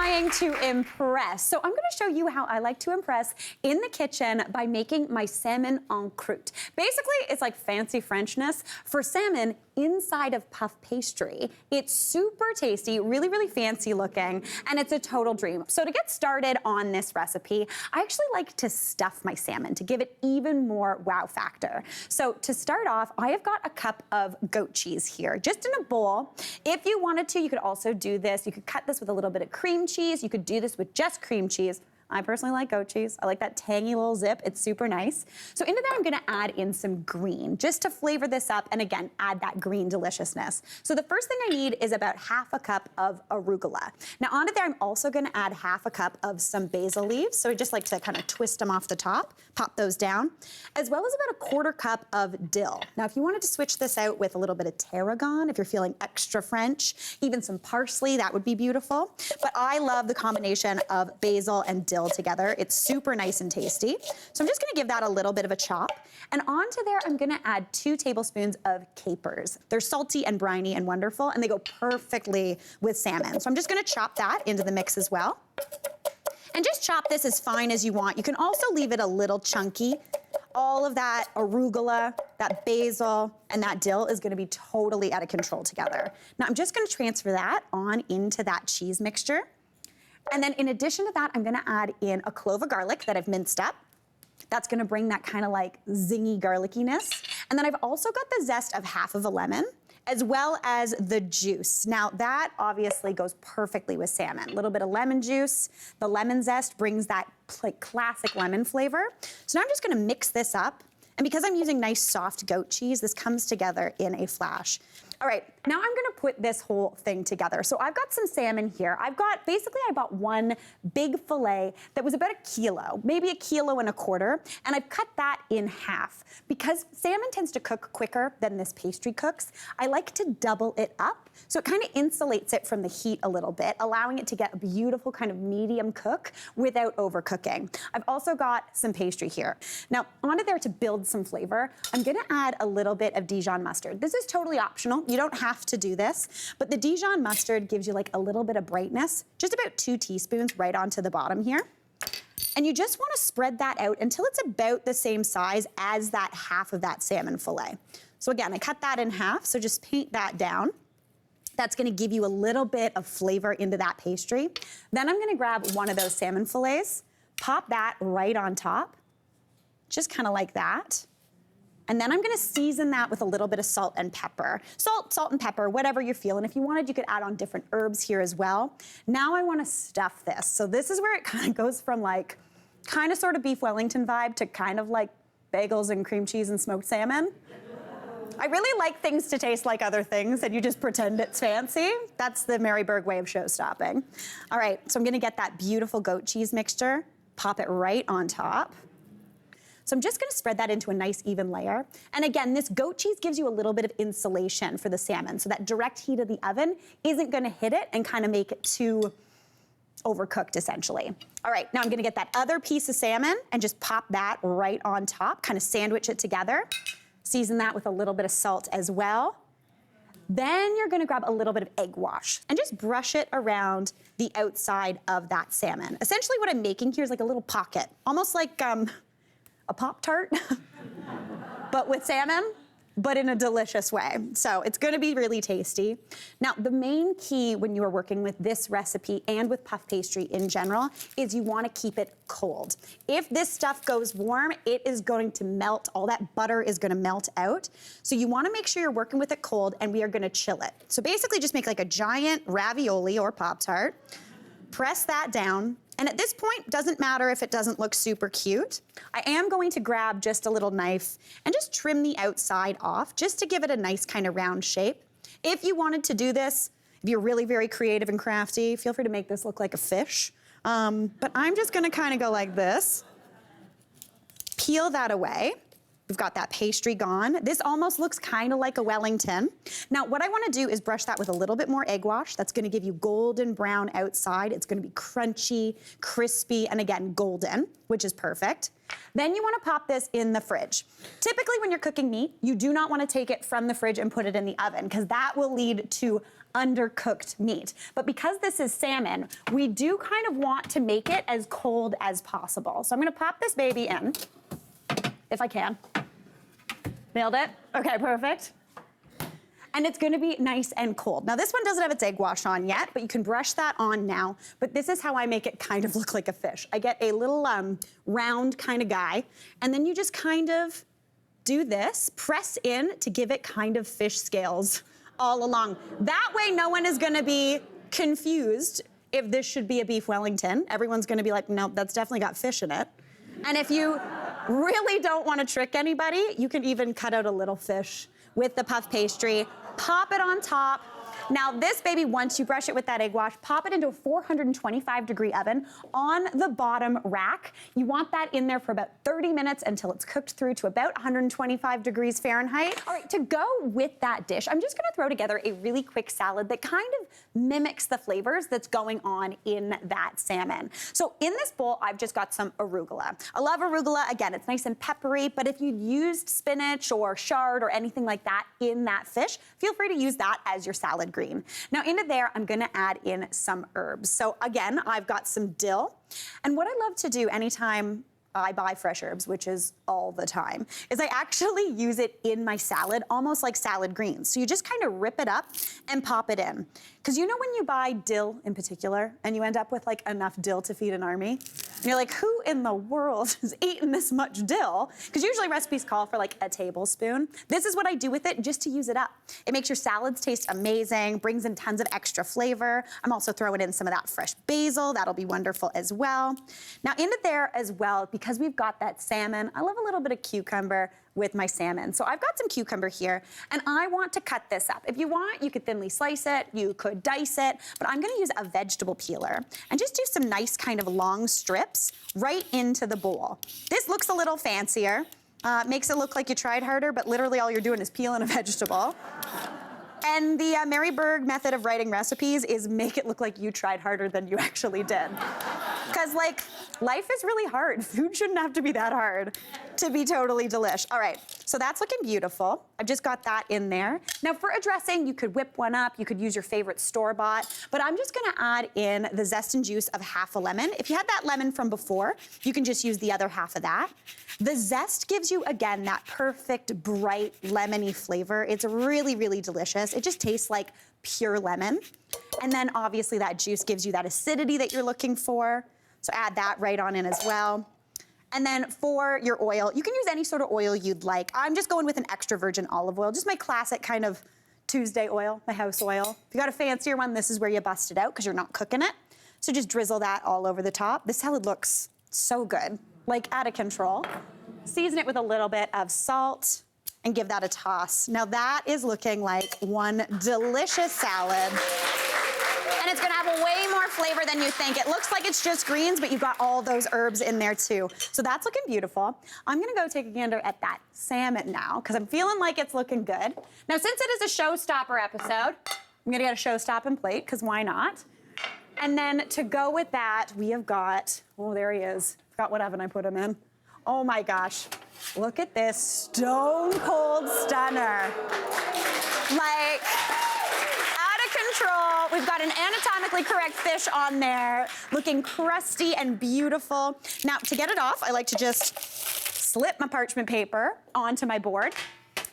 trying to impress. So I'm gonna show you how I like to impress in the kitchen by making my salmon en croute. Basically, it's like fancy Frenchness for salmon inside of puff pastry. It's super tasty, really, really fancy looking, and it's a total dream. So to get started on this recipe, I actually like to stuff my salmon to give it even more wow factor. So to start off, I have got a cup of goat cheese here, just in a bowl. If you wanted to, you could also do this. You could cut this with a little bit of cream cheese. You could do this with just cream cheese. I personally like goat cheese. I like that tangy little zip. It's super nice. So into that, I'm gonna add in some green just to flavor this up and again, add that green deliciousness. So the first thing I need is about half a cup of arugula. Now onto there, I'm also gonna add half a cup of some basil leaves. So I just like to kind of twist them off the top, pop those down, as well as about a quarter cup of dill. Now if you wanted to switch this out with a little bit of tarragon, if you're feeling extra French, even some parsley, that would be beautiful. But I love the combination of basil and dill together. It's super nice and tasty. So I'm just gonna give that a little bit of a chop. And onto there, I'm gonna add 2 tablespoons of capers. They're salty and briny and wonderful, and they go perfectly with salmon. So I'm just gonna chop that into the mix as well. And just chop this as fine as you want. You can also leave it a little chunky. All of that arugula, that basil, and that dill is gonna be totally out of control together. Now I'm just gonna transfer that on into that cheese mixture. And then in addition to that, I'm gonna add in a clove of garlic that I've minced up. That's gonna bring that kind of like zingy garlickiness. And then I've also got the zest of half of a lemon, as well as the juice. Now that obviously goes perfectly with salmon. A little bit of lemon juice. The lemon zest brings that like classic lemon flavor. So now I'm just gonna mix this up. And because I'm using nice soft goat cheese, this comes together in a flash. All right, now I'm gonna put this whole thing together. So I've got some salmon here. Basically I bought one big fillet that was about 1 kilo, maybe 1.25 kilos, and I've cut that in half. Because salmon tends to cook quicker than this pastry cooks, I like to double it up, so it kind of insulates it from the heat a little bit, allowing it to get a beautiful kind of medium cook without overcooking. I've also got some pastry here. Now, onto there to build some flavor, I'm gonna add a little bit of Dijon mustard. This is totally optional. You don't have to do this, but the Dijon mustard gives you like a little bit of brightness, just about 2 teaspoons right onto the bottom here. And you just wanna spread that out until it's about the same size as that half of that salmon fillet. So again, I cut that in half, so just paint that down. That's gonna give you a little bit of flavor into that pastry. Then I'm gonna grab one of those salmon fillets, pop that right on top, just kind of like that. And then I'm gonna season that with a little bit of salt and pepper. Salt and pepper, whatever you're feeling. If you wanted, you could add on different herbs here as well. Now I wanna stuff this. So this is where it kind of goes from like, kind of sort of beef Wellington vibe to kind of like bagels and cream cheese and smoked salmon. I really like things to taste like other things and you just pretend it's fancy. That's the Mary Berg way of show stopping. All right, so I'm gonna get that beautiful goat cheese mixture, pop it right on top. So I'm just gonna spread that into a nice even layer. And again, this goat cheese gives you a little bit of insulation for the salmon, so that direct heat of the oven isn't gonna hit it and kind of make it too overcooked, essentially. All right, now I'm gonna get that other piece of salmon and just pop that right on top, kind of sandwich it together. Season that with a little bit of salt as well. Then you're gonna grab a little bit of egg wash and just brush it around the outside of that salmon. Essentially what I'm making here is like a little pocket, almost like a Pop-Tart, but with salmon, but in a delicious way. So it's gonna be really tasty. Now, the main key when you are working with this recipe and with puff pastry in general is you wanna keep it cold. If this stuff goes warm, it is going to melt, all that butter is gonna melt out. So you wanna make sure you're working with it cold and we are gonna chill it. So basically just make like a giant ravioli or Pop-Tart, press that down, and at this point, doesn't matter if it doesn't look super cute. I am going to grab just a little knife and just trim the outside off just to give it a nice kind of round shape. If you wanted to do this, if you're really very creative and crafty, feel free to make this look like a fish. But I'm just gonna kind of go like this. Peel that away. We've got that pastry gone. This almost looks kind of like a Wellington. Now, what I wanna do is brush that with a little bit more egg wash. That's gonna give you golden brown outside. It's gonna be crunchy, crispy, and again, golden, which is perfect. Then you wanna pop this in the fridge. Typically, when you're cooking meat, you do not wanna take it from the fridge and put it in the oven, because that will lead to undercooked meat. But because this is salmon, we do kind of want to make it as cold as possible. So I'm gonna pop this baby in, if I can. Nailed it? Okay, perfect. And it's gonna be nice and cold. Now this one doesn't have its egg wash on yet, but you can brush that on now. But this is how I make it kind of look like a fish. I get a little round kind of guy, and then you just kind of do this, press in to give it kind of fish scales all along. That way no one is gonna be confused if this should be a beef Wellington. Everyone's gonna be like, no, that's definitely got fish in it. And if you really don't wanna trick anybody, you can even cut out a little fish with the puff pastry, pop it on top. Now this baby, once you brush it with that egg wash, pop it into a 425-degree oven on the bottom rack. You want that in there for about 30 minutes until it's cooked through to about 125 degrees Fahrenheit. All right, to go with that dish, I'm just gonna throw together a really quick salad that kind of mimics the flavors that's going on in that salmon. So in this bowl, I've just got some arugula. I love arugula. Again, it's nice and peppery, but if you used spinach or chard or anything like that in that fish, feel free to use that as your salad green. Now into there, I'm gonna add in some herbs. So again, I've got some dill. And what I love to do anytime I buy fresh herbs, which is all the time, is I actually use it in my salad, almost like salad greens. So you just kind of rip it up and pop it in. Because you know when you buy dill in particular, and you end up with like enough dill to feed an army? And you're like, who in the world has eaten this much dill? Because usually recipes call for like a tablespoon. This is what I do with it just to use it up. It makes your salads taste amazing, brings in tons of extra flavor. I'm also throwing in some of that fresh basil. That'll be wonderful as well. Now into there as well, because we've got that salmon, I love a little bit of cucumber with my salmon. So I've got some cucumber here, and I want to cut this up. If you want, you could thinly slice it, you could dice it, but I'm gonna use a vegetable peeler and just do some nice kind of long strips right into the bowl. This looks a little fancier. Makes it look like you tried harder, but literally all you're doing is peeling a vegetable. And the Mary Berg method of writing recipes is make it look like you tried harder than you actually did. Because like, life is really hard. Food shouldn't have to be that hard to be totally delish. All right, so that's looking beautiful. I've just got that in there. Now for a dressing, you could whip one up, you could use your favorite store-bought, but I'm just gonna add in the zest and juice of half a lemon. If you had that lemon from before, you can just use the other half of that. The zest gives you, again, that perfect, bright, lemony flavor. It's really, really delicious. It just tastes like pure lemon. And then obviously that juice gives you that acidity that you're looking for. So add that right on in as well. And then for your oil, you can use any sort of oil you'd like. I'm just going with an extra virgin olive oil, just my classic kind of Tuesday oil, my house oil. If you got a fancier one, this is where you bust it out because you're not cooking it. So just drizzle that all over the top. This salad looks so good, like out of control. Season it with a little bit of salt and give that a toss. Now that is looking like one delicious salad. And it's gonna have a way more flavor than you think. It looks like it's just greens, but you've got all those herbs in there too. So that's looking beautiful. I'm gonna go take a gander at that salmon now, because I'm feeling like it's looking good. Now, since it is a showstopper episode, I'm gonna get a show-stopping plate, because why not? And then to go with that, we have got, oh, there he is. Forgot what oven I put him in. Oh my gosh, look at this stone cold stunner. Like, control. We've got an anatomically correct fish on there, looking crusty and beautiful. Now, to get it off, I like to just slip my parchment paper onto my board.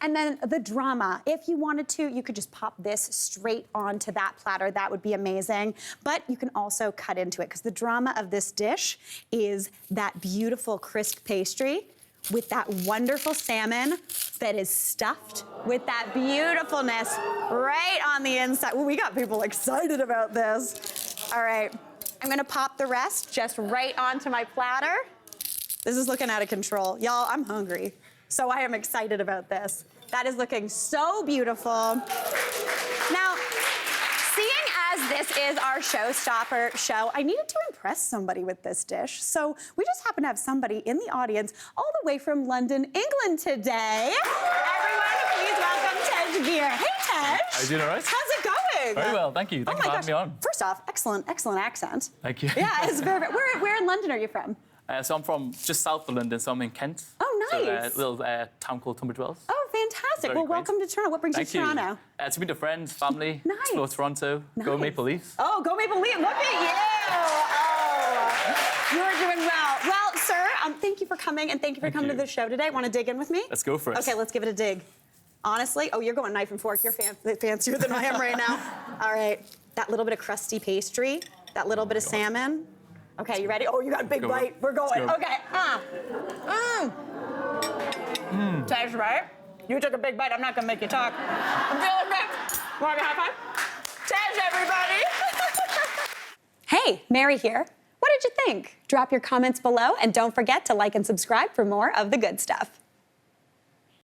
And then the drama, if you wanted to, you could just pop this straight onto that platter. That would be amazing. But you can also cut into it, because the drama of this dish is that beautiful crisp pastry with that wonderful salmon that is stuffed with that beautifulness right on the inside. Well, we got people excited about this. All right, I'm gonna pop the rest just right onto my platter. This is looking out of control. Y'all, I'm hungry, so I am excited about this. That is looking so beautiful. Now, seeing as this is our showstopper show, I needed to impress somebody with this dish. So we just happen to have somebody in the audience all the way from London, England today. Everyone, please welcome Tej Gear. Hey, Tej. Are you doing all right? How's it going? Very well, thank you. Thank you for having me on. First off, excellent accent. Thank you. Yeah, it's very, where in London are you from? So I'm from just south of London, so I'm in Kent. Oh, nice. So a little town called Tunbridge Wells. Oh, fantastic. Very Well, quaint. welcome to Toronto. What brings Thank you to Toronto? To meet the friends, family, Nice. explore Toronto, go Nice. Maple Leafs. Oh, go Maple Leafs. Look at you. Oh, you're doing well. Well, sir, thank you for coming, and thank you for coming to the show today. Want to dig in with me? Let's go for it. Okay, let's give it a dig. Honestly, oh, you're going knife and fork. You're fancier than I am right now. All right, that little bit of crusty pastry, that little bit of salmon. Okay, you ready? Oh, you got a big bite. We're going. Let's go. Okay. Tastes right. You took a big bite. I'm not gonna make you talk. I'm feeling it. Want a high five? Cheers, everybody. Hey, Mary here. What did you think? Drop your comments below, and don't forget to like and subscribe for more of the good stuff.